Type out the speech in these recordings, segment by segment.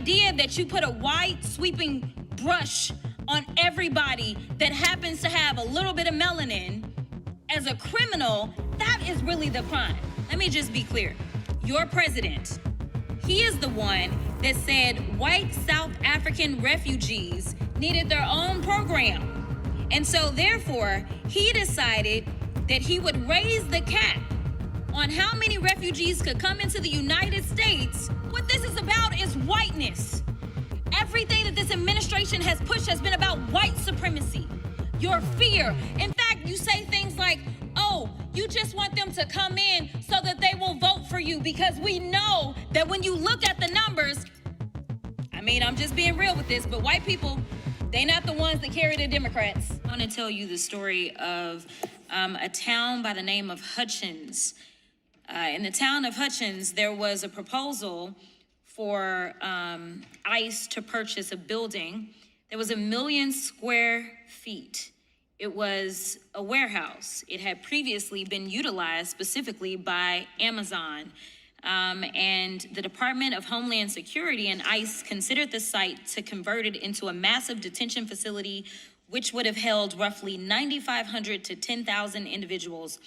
idea that you put a wide sweeping brush on everybody that happens to have a little bit of melanin as a criminal, that is really the crime. Let me just be clear. Your president, he is the one that said white South African refugees needed their own program. And so therefore, he decided that he would raise the cap on how many refugees could come into the United States. What this is about is whiteness. Everything that this administration has pushed has been about white supremacy, your fear. In fact, you say things like, oh, you just want them to come in so that they will vote for you, because we know that when you look at the numbers, I mean, I'm just being real with this, but white people, they not the ones that carry the Democrats. I want to tell you the story of a town by the name of Hutchins. In the town of Hutchins, there was a proposal for ICE to purchase a building that was 1 million square feet. It was a warehouse. It had previously been utilized specifically by Amazon. And the Department of Homeland Security and ICE considered the site to convert it into a massive detention facility, which would have held roughly 9,500 to 10,000 individuals,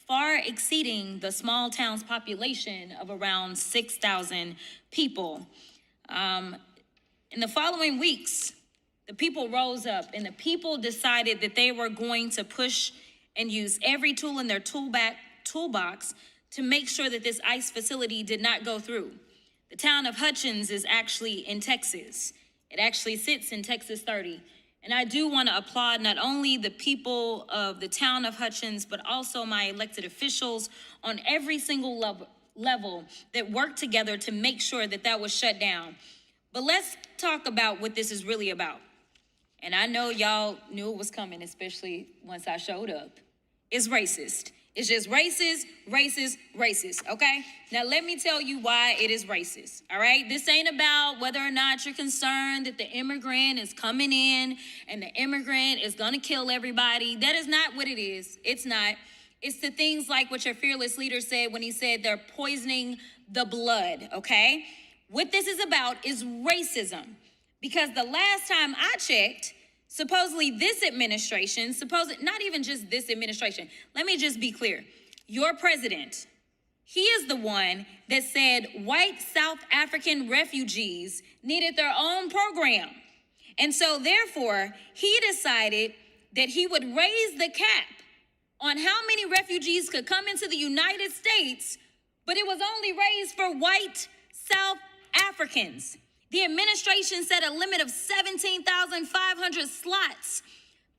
far exceeding the small town's population of around 6,000 people. In the following weeks, the people rose up and the people decided that they were going to push and use every tool in their toolbox to make sure that this ICE facility did not go through. The town of Hutchins is actually in Texas. It actually sits in Texas 30. And I do want to applaud not only the people of the town of Hutchins, but also my elected officials on every single level that worked together to make sure that that was shut down. But let's talk about what this is really about. And I know y'all knew it was coming, especially once I showed up. It's racist. It's just racist, racist, racist, okay? Now let me tell you why it is racist, all right? This ain't about whether or not you're concerned that the immigrant is coming in and the immigrant is gonna kill everybody. That is not what it is. It's not. It's the things like what your fearless leader said when he said they're poisoning the blood, okay? What this is about is racism. Because the last time I checked, supposedly this administration, not even just this administration, let me just be clear. Your president, he is the one that said white South African refugees needed their own program. And so therefore, he decided that he would raise the cap on how many refugees could come into the United States, but it was only raised for white South Africans. The administration set a limit of 17,500 slots,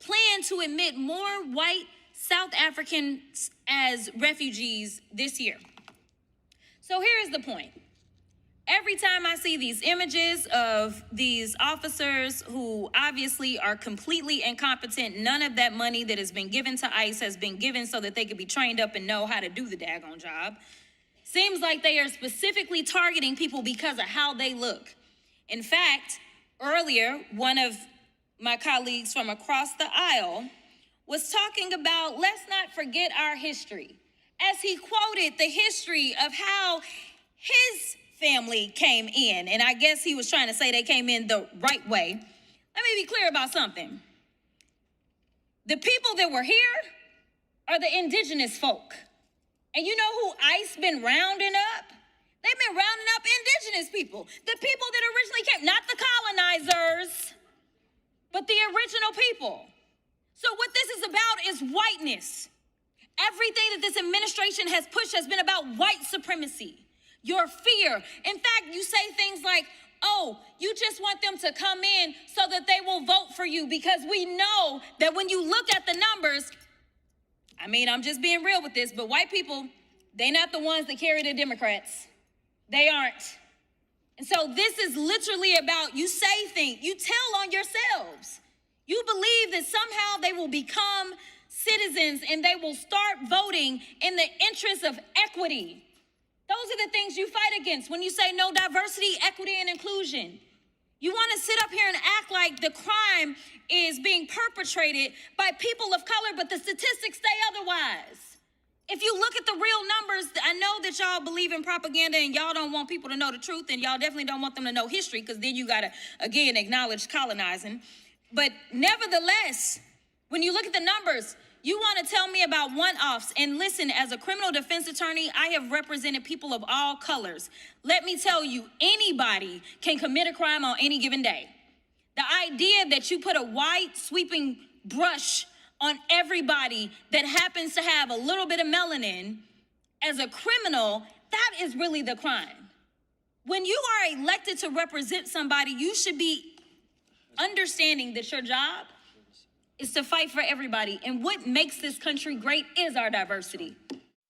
planned to admit more white South Africans as refugees this year. So here's the point. Every time I see these images of these officers who obviously are completely incompetent, none of that money that has been given to ICE has been given so that they could be trained up and know how to do the daggone job. Seems like they are specifically targeting people because of how they look. In fact, earlier, one of my colleagues from across the aisle was talking about, let's not forget our history, as he quoted the history of how his family came in. And I guess he was trying to say they came in the right way. Let me be clear about something. The people that were here are the indigenous folk. And you know who ICE been rounding up? They've been rounding up indigenous people, the people that originally came, not the colonizers, but the original people. So what this is about is whiteness. Everything that this administration has pushed has been about white supremacy, your fear. In fact, you say things like, oh, you just want them to come in so that they will vote for you, because we know that when you look at the numbers, I mean, I'm just being real with this, but white people, they not the ones that carry the Democrats. They aren't. And so this is literally about, you say things, you tell on yourselves. You believe that somehow they will become citizens and they will start voting in the interest of equity. Those are the things you fight against when you say no diversity, equity, and inclusion. You want to sit up here and act like the crime is being perpetrated by people of color, but the statistics say otherwise. If you look at the real numbers, I know that y'all believe in propaganda and y'all don't want people to know the truth, and y'all definitely don't want them to know history, because then you gotta, again, acknowledge colonizing. But nevertheless, when you look at the numbers, you want to tell me about one-offs. And listen, as a criminal defense attorney, I have represented people of all colors. Let me tell you, anybody can commit a crime on any given day. The idea that you put a white sweeping brush on everybody that happens to have a little bit of melanin as a criminal, that is really the crime. When you are elected to represent somebody, you should be understanding that your job is to fight for everybody. And what makes this country great is our diversity.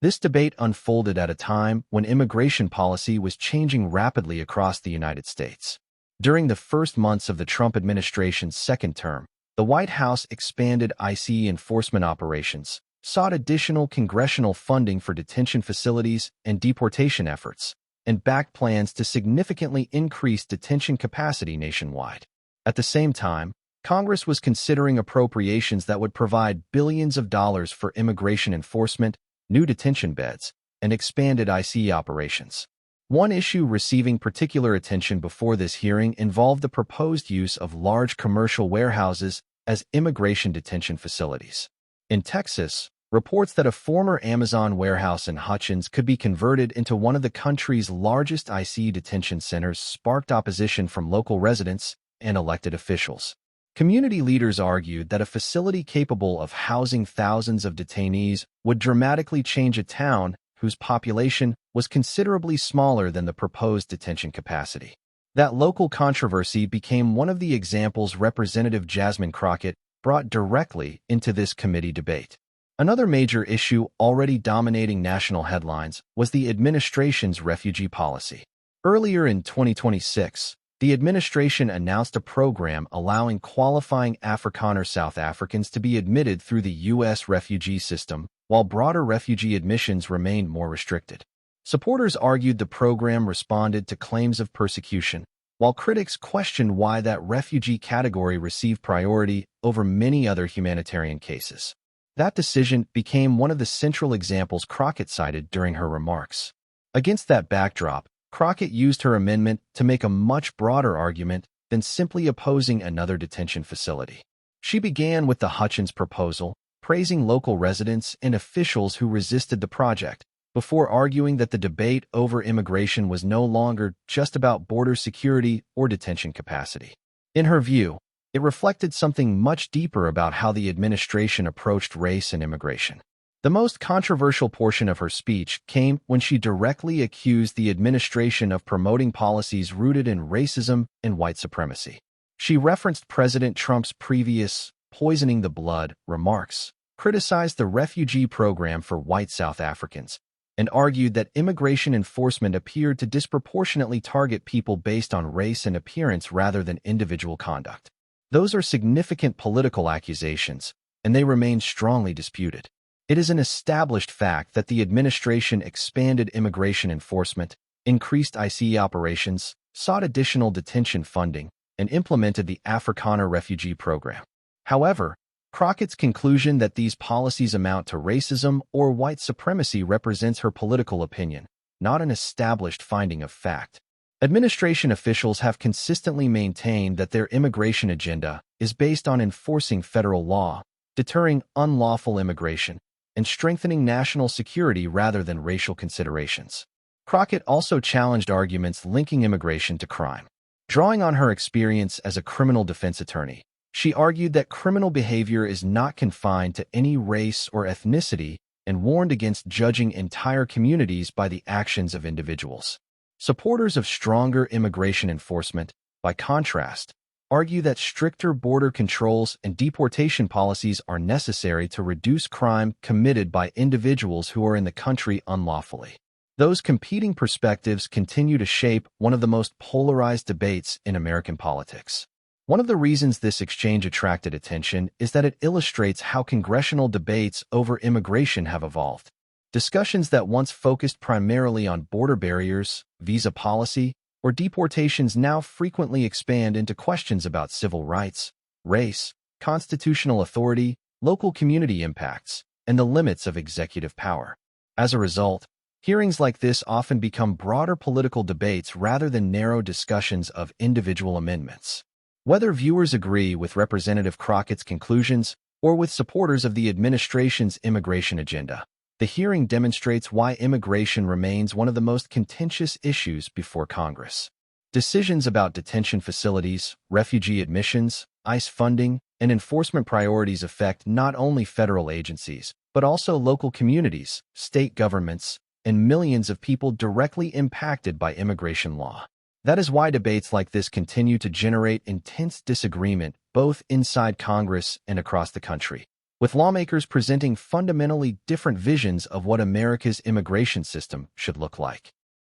This debate unfolded at a time when immigration policy was changing rapidly across the United States. During the first months of the Trump administration's second term, the White House expanded ICE enforcement operations, sought additional congressional funding for detention facilities and deportation efforts, and backed plans to significantly increase detention capacity nationwide. At the same time, Congress was considering appropriations that would provide billions of dollars for immigration enforcement, new detention beds, and expanded ICE operations. One issue receiving particular attention before this hearing involved the proposed use of large commercial warehouses as immigration detention facilities. In Texas, reports that a former Amazon warehouse in Hutchins could be converted into one of the country's largest ICE detention centers sparked opposition from local residents and elected officials. Community leaders argued that a facility capable of housing thousands of detainees would dramatically change a town whose population was considerably smaller than the proposed detention capacity. That local controversy became one of the examples Representative Jasmine Crockett brought directly into this committee debate. Another major issue already dominating national headlines was the administration's refugee policy. Earlier in 2026, the administration announced a program allowing qualifying Afrikaner South Africans to be admitted through the U.S. refugee system, while broader refugee admissions remained more restricted. Supporters argued the program responded to claims of persecution, while critics questioned why that refugee category received priority over many other humanitarian cases. That decision became one of the central examples Crockett cited during her remarks. Against that backdrop, Crockett used her amendment to make a much broader argument than simply opposing another detention facility. She began with the Hutchins proposal, praising local residents and officials who resisted the project, before arguing that the debate over immigration was no longer just about border security or detention capacity. In her view, it reflected something much deeper about how the administration approached race and immigration. The most controversial portion of her speech came when she directly accused the administration of promoting policies rooted in racism and white supremacy. She referenced President Trump's previous "poisoning the blood" remarks, criticized the refugee program for white South Africans, and argued that immigration enforcement appeared to disproportionately target people based on race and appearance rather than individual conduct. Those are significant political accusations, and they remain strongly disputed. It is an established fact that the administration expanded immigration enforcement, increased ICE operations, sought additional detention funding, and implemented the Afrikaner refugee program. However, Crockett's conclusion that these policies amount to racism or white supremacy represents her political opinion, not an established finding of fact. Administration officials have consistently maintained that their immigration agenda is based on enforcing federal law, deterring unlawful immigration, and strengthening national security rather than racial considerations. Crockett also challenged arguments linking immigration to crime. Drawing on her experience as a criminal defense attorney, she argued that criminal behavior is not confined to any race or ethnicity and warned against judging entire communities by the actions of individuals. Supporters of stronger immigration enforcement, by contrast, argue that stricter border controls and deportation policies are necessary to reduce crime committed by individuals who are in the country unlawfully. Those competing perspectives continue to shape one of the most polarized debates in American politics. One of the reasons this exchange attracted attention is that it illustrates how congressional debates over immigration have evolved. Discussions that once focused primarily on border barriers, visa policy, or deportations now frequently expand into questions about civil rights, race, constitutional authority, local community impacts, and the limits of executive power. As a result, hearings like this often become broader political debates rather than narrow discussions of individual amendments. Whether viewers agree with Representative Crockett's conclusions or with supporters of the administration's immigration agenda, the hearing demonstrates why immigration remains one of the most contentious issues before Congress. Decisions about detention facilities, refugee admissions, ICE funding, and enforcement priorities affect not only federal agencies, but also local communities, state governments, and millions of people directly impacted by immigration law. That is why debates like this continue to generate intense disagreement both inside Congress and across the country, with lawmakers presenting fundamentally different visions of what America's immigration system should look like.